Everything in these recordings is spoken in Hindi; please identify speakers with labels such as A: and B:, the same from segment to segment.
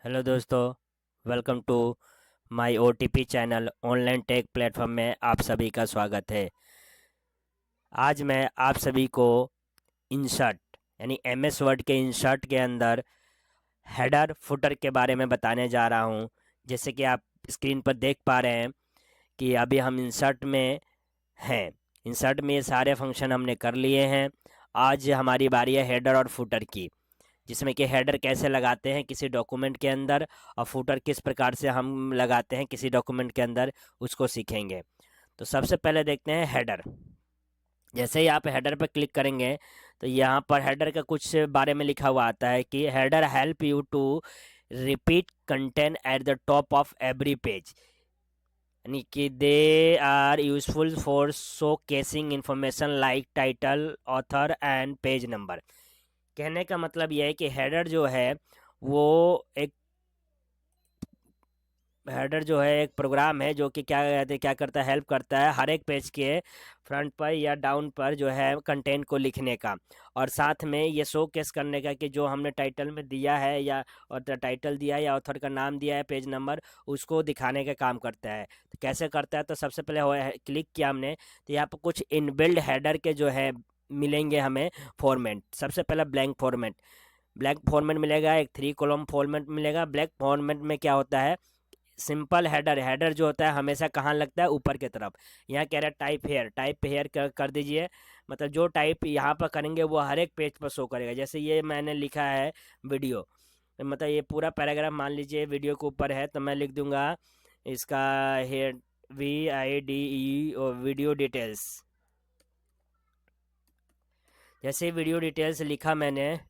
A: हेलो दोस्तों, welcome to my OTP channel online tech platform में आप सभी का स्वागत है। आज मैं आप सभी को इंसर्ट यानी एमएस वर्ड के इंसर्ट के अंदर हेडर फुटर के बारे में बताने जा रहा हूं। जैसे कि आप स्क्रीन पर देख पा रहे हैं कि अभी हम इंसर्ट में हैं। इंसर्ट में ये सारे फंक्शन हमने कर लिए हैं। आज हमारी बारी है हेडर और फुटर की, जिसमें कि हेडर कैसे लगाते हैं किसी डॉक्यूमेंट के अंदर और फुटर किस प्रकार से हम लगाते हैं किसी डॉक्यूमेंट के अंदर, उसको सीखेंगे। तो सबसे पहले देखते हैं हेडर। जैसे ही आप हेडर पर क्लिक करेंगे तो यहाँ पर हेडर का कुछ बारे में लिखा हुआ आता है कि header help you to repeat content at the top of every page, यानी कि they are useful for showcasing information like title, author and page number. कहने का मतलब यह है कि हेडर जो है वो एक हेडर जो है एक प्रोग्राम है जो कि क्या करता है, हेल्प करता है हर एक पेज के फ्रंट पर या डाउन पर जो है कंटेंट को लिखने का, और साथ में ये शो केस करने का कि जो हमने टाइटल में दिया है या और टाइटल दिया है या ऑथर का नाम दिया है, पेज नंबर, उसको दिखाने का काम करता है। तो कैसे करता है, तो सबसे पहले क्लिक किया हमने तो यहाँ पर कुछ इनबिल्ड हेडर के जो है मिलेंगे हमें फॉर्मेट। सबसे पहला ब्लैंक फॉर्मेट मिलेगा, एक 3 कॉलम फॉर्मेट मिलेगा। ब्लैंक फॉर्मेट में क्या होता है, सिंपल हेडर जो होता है हमेशा कहाँ लगता है, ऊपर की तरफ। यहाँ कह रहा है टाइप हेयर कर दीजिए, मतलब जो टाइप यहाँ पर करेंगे वो हर एक पेज पर शो करेगा। जैसे ये मैंने लिखा है वीडियो, मतलब ये पूरा पैराग्राफ मान लीजिए वीडियो के ऊपर है, तो मैं लिख दूंगा इसका हेड VIDE और वीडियो डिटेल्स। जैसे वीडियो डिटेल्स लिखा मैंने,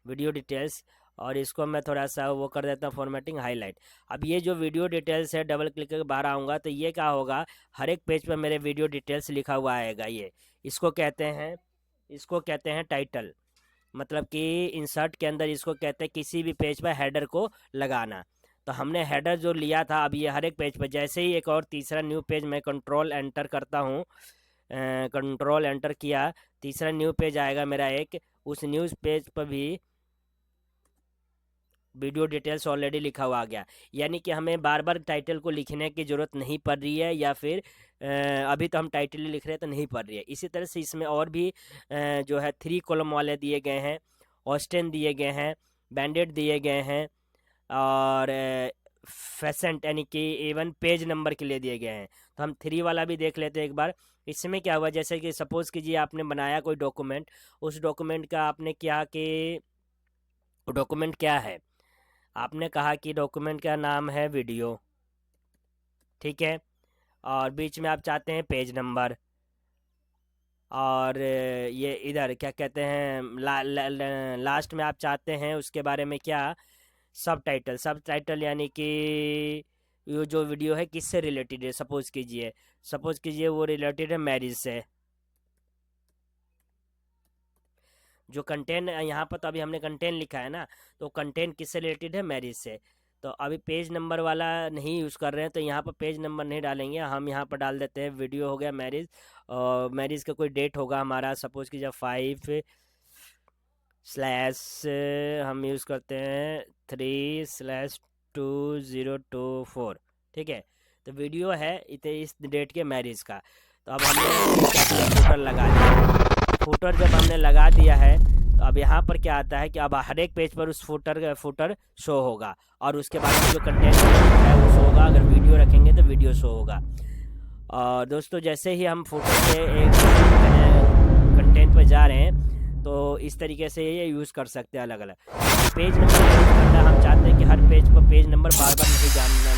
A: वीडियो डिटेल्स, और इसको मैं थोड़ा सा वो कर देता हूँ फॉर्मेटिंग हाईलाइट। अब ये जो वीडियो डिटेल्स है, डबल क्लिक करके बाहर आऊँगा तो ये क्या होगा, हर एक पेज पर मेरे वीडियो डिटेल्स लिखा हुआ आएगा। ये इसको कहते हैं टाइटल, मतलब कि इंसर्ट के अंदर इसको कहते हैं किसी भी पेज पर हेडर को लगाना। तो हमने हेडर जो लिया था, अब ये हर एक पेज पर, जैसे ही एक और तीसरा न्यू पेज मैं कंट्रोल एंटर करता हूँ, कंट्रोल एंटर किया, तीसरा न्यू पेज आएगा मेरा एक, उस न्यूज़ पेज पर भी वीडियो डिटेल्स ऑलरेडी लिखा हुआ आ गया। यानी कि हमें बार बार टाइटल को लिखने की ज़रूरत नहीं पड़ रही है, या फिर अभी तो हम टाइटल ही लिख रहे हैं तो नहीं पड़ रही है। इसी तरह से इसमें और भी जो है 3 कॉलम वाले दिए गए हैं, ऑस्टेन दिए गए हैं, बैंडेड दिए गए हैं, और फेसेंट यानी कि इवन पेज नंबर के लिए दिए गए हैं। तो हम 3 वाला भी देख लेते हैं एक बार। इसमें क्या हुआ, जैसे कि सपोज़ कीजिए आपने बनाया कोई डॉक्यूमेंट, उस डॉक्यूमेंट का आपने क्या कि डॉक्यूमेंट क्या है, आपने कहा कि डॉक्यूमेंट का नाम है वीडियो, ठीक है, और बीच में आप चाहते हैं पेज नंबर, और ये इधर क्या कहते हैं लास्ट में आप चाहते हैं उसके बारे में क्या, सब टाइटल यानी कि ये जो वीडियो है किससे रिलेटेड है। सपोज कीजिए वो रिलेटेड है मैरिज से। जो कंटेंट यहाँ पर, तो अभी हमने कंटेंट लिखा है ना, तो कंटेंट किससे रिलेटेड है, मैरिज से। तो अभी पेज नंबर वाला नहीं यूज़ कर रहे हैं, तो यहाँ पर पेज नंबर नहीं डालेंगे, हम यहाँ पर डाल देते हैं वीडियो हो गया मैरिज, और मैरिज का कोई डेट होगा हमारा, सपोज कि जब 5 हम यूज़ करते हैं 3/2024, ठीक है। तो वीडियो है इस डेट के मैरिज का। तो अब हमने क्या किया, फुटर लगा दिया। फुटर जब हमने लगा दिया है, तो अब यहाँ पर क्या आता है कि अब हर एक पेज पर उस फुटर शो होगा, और उसके बाद में जो कंटेंट है वो शो होगा। अगर वीडियो रखेंगे तो वीडियो शो होगा। और दोस्तों, जैसे ही हम फुटर से एक कंटेंट पर जा रहे हैं, तो इस तरीके से ये यूज़ कर सकते हैं अलग अलग पेज नंबर यूज़ करना। हम चाहते हैं कि हर पेज पर पेज नंबर बार बार नहीं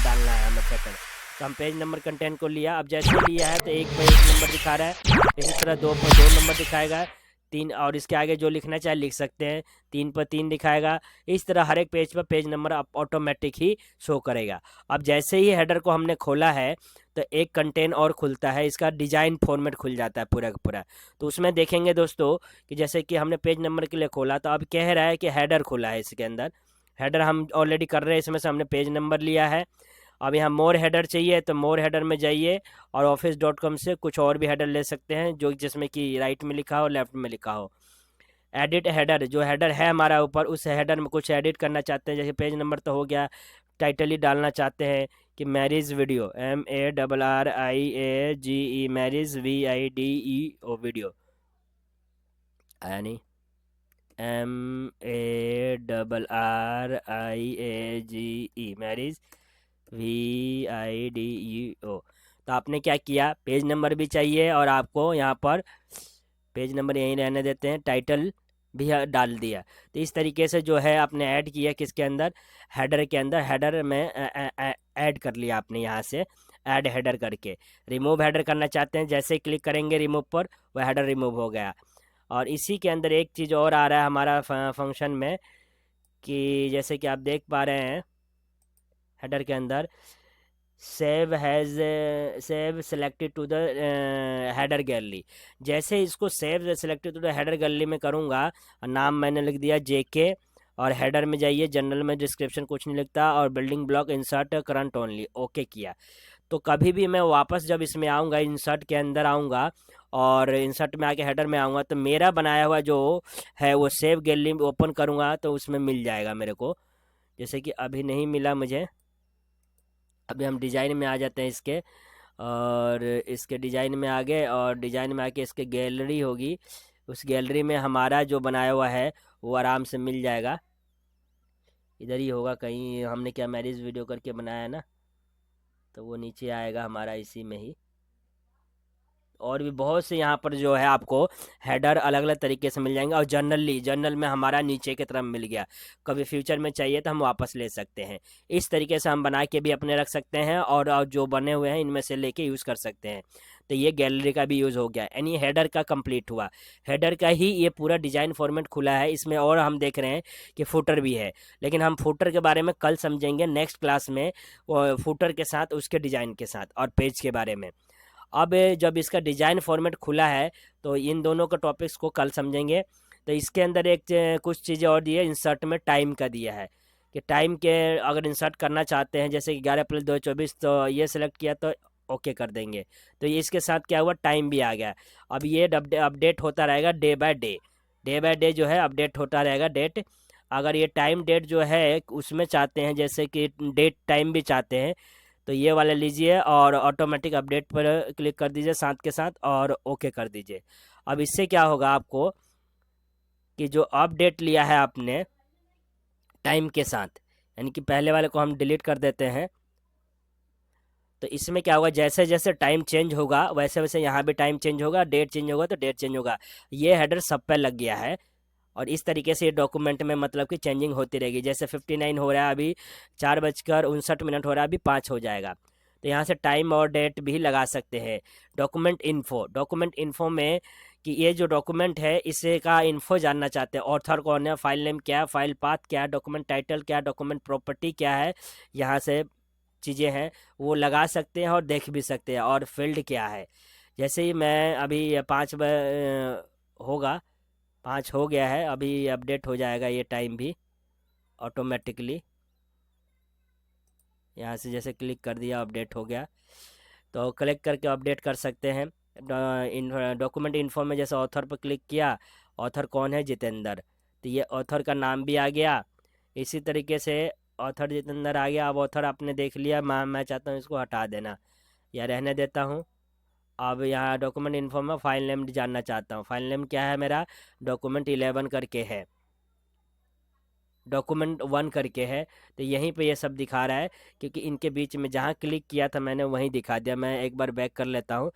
A: डालना है हमें सेकंड, तो हम पेज नंबर कंटेंट को लिया। अब जैसे लिया है तो 1 पर 1 नंबर दिखा रहा है, इसी तरह 2 पर 2 नंबर दिखाएगा, 3, और इसके आगे जो लिखना चाहे लिख सकते हैं, 3 पर 3 दिखाएगा। इस तरह हर एक पेज पर पेज नंबर ऑटोमेटिक ही शो करेगा। अब जैसे ही हेडर को हमने खोला है, तो एक कंटेंट और खुलता है, इसका डिजाइन फॉर्मेट खुल जाता है पूरा का पूरा। तो उसमें देखेंगे दोस्तों कि जैसे कि हमने पेज नंबर के लिए खोला, तो अब कह रहा है कि हेडर खुला है इसके अंदर। हेडर हम ऑलरेडी कर रहे हैं, इसमें से हमने पेज नंबर लिया है। अब यहाँ मोर हेडर चाहिए तो मोर हेडर में जाइए, और office.com से कुछ और भी हेडर ले सकते हैं, जो जिसमें कि राइट में लिखा हो, लेफ्ट में लिखा हो। एडिट हेडर, जो हेडर है हमारा ऊपर, उस हेडर में कुछ एडिट करना चाहते हैं, जैसे पेज नंबर तो हो गया, टाइटल ही डालना चाहते हैं कि marriage video, MARRIAGE, marriage VIDEO video, यानी MARRIAGE मैरिज VIDEO। तो आपने क्या किया, पेज नंबर भी चाहिए और आपको यहाँ पर पेज नंबर यहीं रहने देते हैं, टाइटल भी डाल दिया। तो इस तरीके से जो है आपने ऐड किया किसके अंदर, हेडर के अंदर। हेडर में ऐड कर लिया आपने यहाँ से, ऐड हेडर करके। रिमूव हेडर करना चाहते हैं, जैसे क्लिक करेंगे रिमूव पर, वह हेडर रिमूव हो गया। और इसी के अंदर एक चीज़ और आ रहा है हमारा फंक्शन में, कि जैसे कि आप देख पा रहे हैं हेडर के अंदर save selected to the header gallery. जैसे इसको save selected to the header gallery में करूँगा, नाम मैंने लिख दिया JK, और हेडर में जाइए, जनरल में डिस्क्रिप्शन कुछ नहीं लिखता, और building block insert current only, okay किया। तो कभी भी मैं वापस जब इसमें आऊँगा, इंसर्ट के अंदर आऊँगा और इंसर्ट में आके हेडर में आऊँगा, तो मेरा बनाया हुआ जो है वो सेव गैलरी ओपन करूँगा तो उसमें मिल जाएगा मेरे को। जैसे कि अभी नहीं मिला मुझे, अभी हम डिज़ाइन में आ जाते हैं इसके, और इसके डिज़ाइन में आ गए, और डिज़ाइन में आके इसके गैलरी होगी, उस गैलरी में हमारा जो बनाया हुआ है वो आराम से मिल जाएगा। इधर ही होगा कहीं, हमने क्या मैरिज वीडियो करके बनाया है ना, तो वो नीचे आएगा हमारा इसी में ही। और भी बहुत से यहाँ पर जो है आपको हेडर अलग अलग तरीके से मिल जाएंगे। और जनरल में हमारा नीचे की तरफ मिल गया, कभी फ्यूचर में चाहिए तो हम वापस ले सकते हैं। इस तरीके से हम बना के भी अपने रख सकते हैं, और जो बने हुए हैं इनमें से लेके यूज़ कर सकते हैं। तो ये गैलरी का भी यूज़ हो गया, यानी हेडर का कंप्लीट हुआ। हेडर का ही ये पूरा डिज़ाइन फॉर्मेट खुला है इसमें। और हम देख रहे हैं कि फुटर भी है, लेकिन हम फुटर के बारे में कल समझेंगे नेक्स्ट क्लास में, फुटर के साथ, उसके डिज़ाइन के साथ, और पेज के बारे में। अब जब इसका डिज़ाइन फॉर्मेट खुला है तो इन दोनों के टॉपिक्स को कल समझेंगे। तो इसके अंदर एक कुछ चीज़ें और दी है, इंसर्ट में टाइम का दिया है कि टाइम के अगर इंसर्ट करना चाहते हैं, जैसे कि 11 अप्रैल 2024, तो ये सिलेक्ट किया तो ओके कर देंगे। तो ये इसके साथ क्या हुआ, टाइम भी आ गया। अब ये अपडेट होता रहेगा day by day, day by day जो है अपडेट होता रहेगा डेट। अगर ये टाइम डेट जो है उसमें चाहते हैं, जैसे कि डेट टाइम भी चाहते हैं, तो ये वाला लीजिए और ऑटोमेटिक अपडेट पर क्लिक कर दीजिए साथ के साथ, और ओके कर दीजिए। अब इससे क्या होगा आपको, कि जो अपडेट लिया है आपने टाइम के साथ, यानी कि पहले वाले को हम डिलीट कर देते हैं, तो इसमें क्या होगा, जैसे जैसे टाइम चेंज होगा वैसे वैसे यहाँ भी टाइम चेंज होगा, डेट चेंज होगा तो डेट चेंज होगा। ये हेडर सब पे लग गया है, और इस तरीके से ये डॉक्यूमेंट में मतलब कि चेंजिंग होती रहेगी। जैसे 59 हो रहा है अभी, 4:59 हो रहा है, अभी 5 हो जाएगा। तो यहाँ से टाइम और डेट भी लगा सकते हैं। डॉक्यूमेंट इन्फो में, कि ये जो डॉक्यूमेंट है इसे का इन्फो जानना चाहते हैं, ऑथर कौन है, फाइल नेम क्या है, फाइल पाथ क्या है, डॉक्यूमेंट टाइटल क्या है, डॉक्यूमेंट प्रॉपर्टी क्या है, यहाँ से चीज़ें हैं वो लगा सकते हैं और देख भी सकते हैं। और फील्ड क्या है, जैसे ही मैं अभी 5 होगा, 5 हो गया है, अभी अपडेट हो जाएगा ये टाइम भी ऑटोमेटिकली। यहाँ से जैसे क्लिक कर दिया अपडेट हो गया, तो क्लिक करके अपडेट कर सकते हैं। डॉक्यूमेंट इन्फो में जैसे ऑथर पर क्लिक किया, ऑथर कौन है, जितेंद्र, तो ये ऑथर का नाम भी आ गया। इसी तरीके से ऑथर जितेंद्र आ गया। अब ऑथर आपने देख लिया, मैं चाहता हूँ इसको हटा देना या रहने देता हूँ। अब यहाँ डॉक्यूमेंट इन्फो में फाइल नेम जानना चाहता हूँ, फाइल नेम क्या है मेरा, डॉक्यूमेंट 11 करके है, डॉक्यूमेंट 1 करके है। तो यहीं पे ये सब दिखा रहा है, क्योंकि इनके बीच में जहाँ क्लिक किया था मैंने वहीं दिखा दिया। मैं एक बार बैक कर लेता हूँ,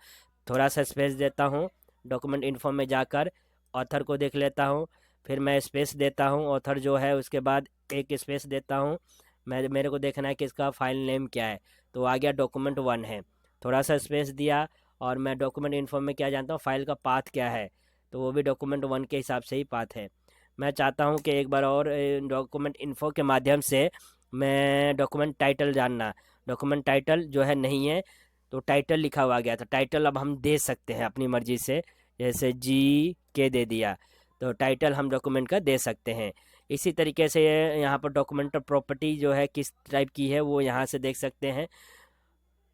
A: थोड़ा सा स्पेस देता हूँ, डॉक्यूमेंट इन्फो में जाकर ऑथर को देख लेता हूँ, फिर मैं स्पेस देता हूँ ऑथर जो है, उसके बाद एक स्पेस देता हूँ। मेरे को देखना है कि इसका फाइल नेम क्या है, तो आ गया डॉक्यूमेंट 1 है। थोड़ा सा स्पेस दिया, और मैं डॉक्यूमेंट इन्फो में क्या जानता हूँ, फाइल का पाथ क्या है, तो वो भी डॉक्यूमेंट 1 के हिसाब से ही पाथ है। मैं चाहता हूं कि एक बार और डॉक्यूमेंट इन्फो के माध्यम से मैं डॉक्यूमेंट टाइटल जानना, डॉक्यूमेंट टाइटल जो है नहीं है, तो टाइटल लिखा हुआ गया था, टाइटल अब हम दे सकते हैं अपनी मर्जी से, जैसे GK दे दिया, तो टाइटल हम डॉक्यूमेंट का दे सकते हैं। इसी तरीके से यहाँ पर डॉक्यूमेंट प्रॉपर्टी जो है किस टाइप की है वो यहाँ से देख सकते हैं।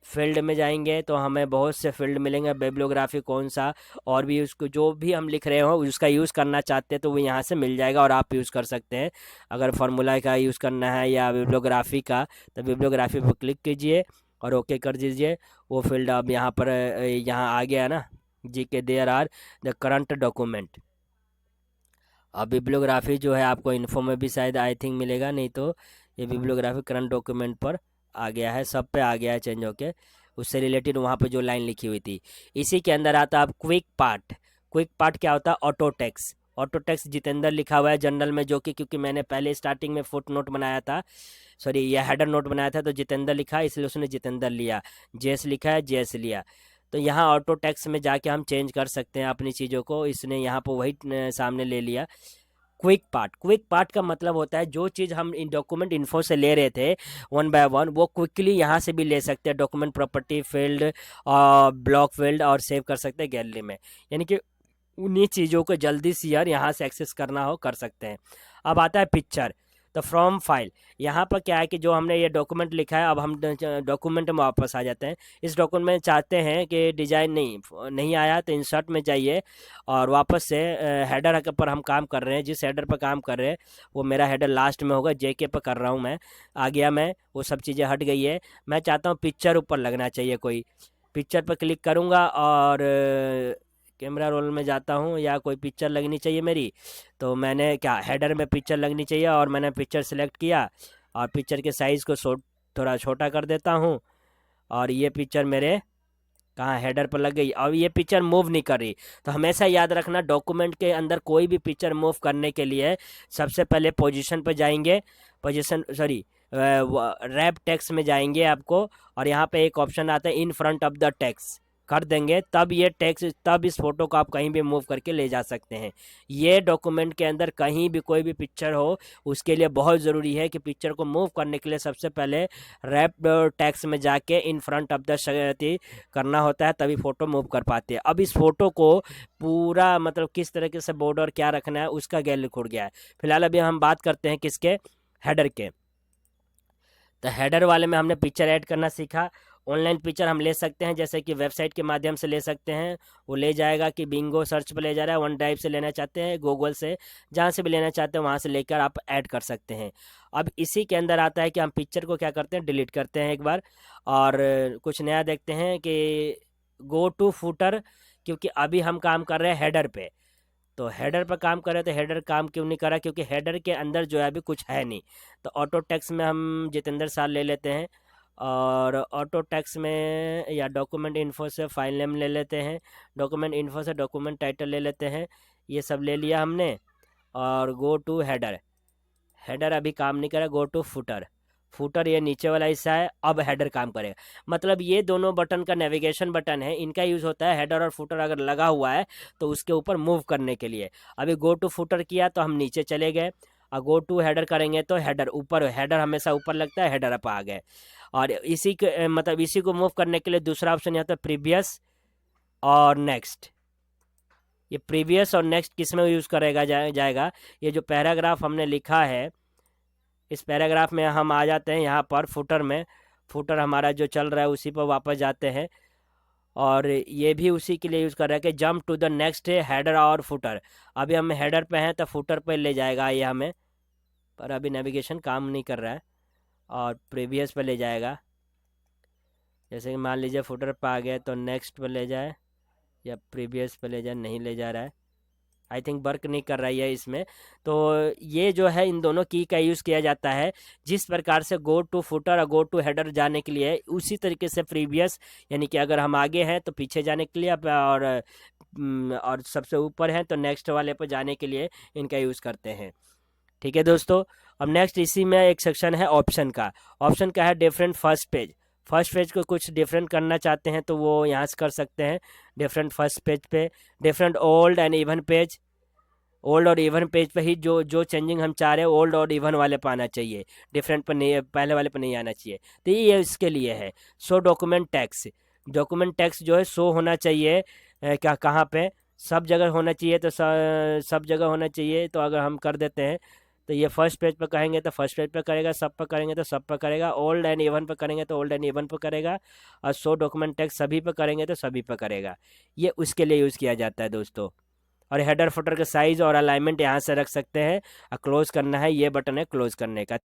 A: फील्ड में जाएंगे तो हमें बहुत से फील्ड मिलेंगे, बिब्लियोग्राफी कौन सा, और भी उसको जो भी हम लिख रहे हो उसका यूज़ करना चाहते हैं तो वो यहाँ से मिल जाएगा और आप यूज़ कर सकते हैं। अगर फार्मूला का यूज़ करना है या बिब्लियोग्राफी का, तो बिब्लियोग्राफी पर क्लिक कीजिए और ओके कर दीजिए। वो फील्ड अब यहाँ पर यहाँ आ गया ना, जी के there are the current document. अब बिब्लियोग्राफी जो है आपको इन्फो में भी शायद आई थिंक मिलेगा, नहीं तो ये बिब्लियोग्राफी करंट डॉक्यूमेंट पर आ गया है, सब पे आ गया है चेंज होके, उससे रिलेटेड वहाँ पे जो लाइन लिखी हुई थी। इसी के अंदर आता है अब क्विक पार्ट। क्विक पार्ट क्या होता है? Auto text. Auto text Jitendra लिखा हुआ है जनरल में, जो कि क्योंकि मैंने पहले स्टार्टिंग में फुट नोट बनाया था, सॉरी यह हेडर नोट बनाया था, तो जितेंद्र लिखा इसलिए उसने जितेंद्र लिया। जेस लिखा है जेस लिया। तो यहाँ ऑटो टेक्स्ट में जाके हम चेंज कर सकते हैं अपनी चीज़ों को, इसने यहाँ पर वही सामने ले लिया। क्विक पार्ट, क्विक पार्ट का मतलब होता है जो चीज़ हम इन डॉक्यूमेंट इन्फो से ले रहे थे वन बाय वन, वो क्विकली यहाँ से भी ले सकते हैं। डॉक्यूमेंट प्रॉपर्टी फील्ड और ब्लॉक फील्ड और सेव कर सकते हैं गैलरी में, यानी कि उन्हीं चीज़ों को जल्दी से यार यहाँ से एक्सेस करना हो कर सकते हैं। अब आता है पिक्चर, तो फ्रॉम फाइल। यहाँ पर क्या है कि जो हमने ये डॉक्यूमेंट लिखा है, अब हम डॉक्यूमेंट में वापस आ जाते हैं। इस डॉक्यूमेंट में चाहते हैं कि डिजाइन नहीं आया तो इंसर्ट में जाइए और वापस से हेडर पर हम काम कर रहे हैं, जिस हेडर पर काम कर रहे हैं वो मेरा हेडर लास्ट में होगा, जेके पर कर रहा हूँ मैं। आ गया मैं, वो सब चीज़ें हट गई है। मैं चाहता हूँ पिक्चर ऊपर लगना चाहिए, कोई पिक्चर पर क्लिक करूँगा और कैमरा रोल में जाता हूँ, या कोई पिक्चर लगनी चाहिए मेरी, तो मैंने क्या हेडर में पिक्चर लगनी चाहिए और मैंने पिक्चर सेलेक्ट किया और पिक्चर के साइज़ को थोड़ा छोटा कर देता हूँ और ये पिक्चर मेरे कहाँ हेडर पर लग गई। अब ये पिक्चर मूव नहीं कर रही, तो हमेशा याद रखना डॉक्यूमेंट के अंदर कोई भी पिक्चर मूव करने के लिए सबसे पहले पोजीशन पर जाएंगे, पोजीशन सॉरी रैप टेक्स्ट में जाएंगे आपको, और यहाँ पे एक ऑप्शन आता है in front of the text कर देंगे, तब ये टेक्स्ट, तब इस फोटो को आप कहीं भी मूव करके ले जा सकते हैं। ये डॉक्यूमेंट के अंदर कहीं भी कोई भी पिक्चर हो, उसके लिए बहुत ज़रूरी है कि पिक्चर को मूव करने के लिए सबसे पहले रैप टेक्स्ट में जाके इन फ्रंट ऑफ द करना होता है, तभी फ़ोटो मूव कर पाते हैं। अब इस फोटो को पूरा मतलब किस तरीके से बॉर्डर क्या रखना है उसका गैलरी खुल गया है। फिलहाल अभी हम बात करते हैं किसके, हेडर के। तो हेडर वाले में हमने पिक्चर ऐड करना सीखा। ऑनलाइन पिक्चर हम ले सकते हैं, जैसे कि वेबसाइट के माध्यम से ले सकते हैं, वो ले जाएगा कि बिंगो सर्च पे ले जा रहा है, वन ड्राइव से लेना चाहते हैं, गूगल से, जहाँ से भी लेना चाहते हैं वहाँ से लेकर आप ऐड कर सकते हैं। अब इसी के अंदर आता है कि हम पिक्चर को क्या करते हैं, डिलीट करते हैं एक बार, और कुछ नया देखते हैं कि गो टू फुटर, क्योंकि अभी हम काम कर रहे हैं हेडर पे। तो हेडर पर काम कर रहे थे, हेडर काम क्यों नहीं कर रहा, क्योंकि हेडर के अंदर जो है अभी कुछ है नहीं। तो ऑटो टेक्स्ट में हम जितेंद्र साल ले लेते हैं, और ऑटो टेक्स्ट में या डॉक्यूमेंट इन्फो से फाइल नेम ले लेते हैं, डॉक्यूमेंट इन्फो से डॉक्यूमेंट टाइटल ले लेते हैं, ये सब ले लिया हमने। और गो टू हेडर, हेडर अभी काम नहीं करे, गो टू फुटर, फुटर ये नीचे वाला हिस्सा है, अब हेडर काम करेगा। मतलब ये दोनों बटन का नेविगेशन बटन है, इनका यूज़ होता है हेडर और फुटर अगर लगा हुआ है तो उसके ऊपर मूव करने के लिए। अभी गो टू फुटर किया तो हम नीचे चले गए, और गो टू हेडर करेंगे तो हेडर ऊपर, हेडर हमेशा ऊपर लगता है, हेडर अप आ गए। और इसी के मतलब इसी को मूव करने के लिए दूसरा ऑप्शन यहाँ होता है प्रीवियस और नेक्स्ट। ये प्रीवियस और नेक्स्ट किस में यूज़ करेगा जाएगा, ये जो पैराग्राफ हमने लिखा है, इस पैराग्राफ में हम आ जाते हैं यहाँ पर फुटर में, फुटर हमारा जो चल रहा है उसी पर वापस जाते हैं, और ये भी उसी के लिए यूज़ कर रहा है कि jump to the next header और फुटर। अभी हम हेडर पे हैं तो फुटर पे ले जाएगा ये हमें, पर अभी नेविगेशन काम नहीं कर रहा है, और प्रीवियस पे ले जाएगा। जैसे कि मान लीजिए फुटर पे आ गए तो नेक्स्ट पे ले जाए या प्रीवियस पे ले जाए, नहीं ले जा रहा है, आई थिंक वर्क नहीं कर रही है इसमें। तो ये जो है इन दोनों की का यूज़ किया जाता है। जिस प्रकार से गो टू फुटर और गो टू हेडर जाने के लिए, उसी तरीके से प्रीवियस, यानी कि अगर हम आगे हैं तो पीछे जाने के लिए, और सबसे ऊपर हैं तो नेक्स्ट वाले पर जाने के लिए इनका यूज़ करते हैं। ठीक है दोस्तों, अब नेक्स्ट इसी में एक सेक्शन है ऑप्शन का। ऑप्शन का है different first page. First page को कुछ डिफरेंट करना चाहते हैं तो वो यहाँ से कर सकते हैं, डिफरेंट फर्स्ट पेज पे, different old and even page. Old और इवन पेज पे ही जो जो चेंजिंग हम चाह रहे हैं ओल्ड और इवन वाले पे आना चाहिए, डिफरेंट पर नहीं, पहले वाले पे नहीं आना चाहिए। तो ये इसके लिए है। सो डॉक्यूमेंट टैक्स, डॉक्यूमेंट टैक्स जो है शो होना चाहिए क्या कहाँ पे, सब जगह होना चाहिए, तो सब जगह होना चाहिए। तो अगर हम कर देते हैं तो ये फर्स्ट पेज पर करेंगे तो फर्स्ट पेज पर करेगा, सब पर करेंगे तो सब पर करेगा, ओल्ड एंड इवन पर करेंगे तो ओल्ड एंड इवन पर करेगा, और शो डॉक्यूमेंट टेक्स्ट सभी पर करेंगे तो सभी पर करेगा। ये उसके लिए यूज़ किया जाता है दोस्तों। और हेडर फुटर का साइज और अलाइनमेंट यहाँ से रख सकते हैं, और क्लोज करना है, ये बटन है क्लोज करने का।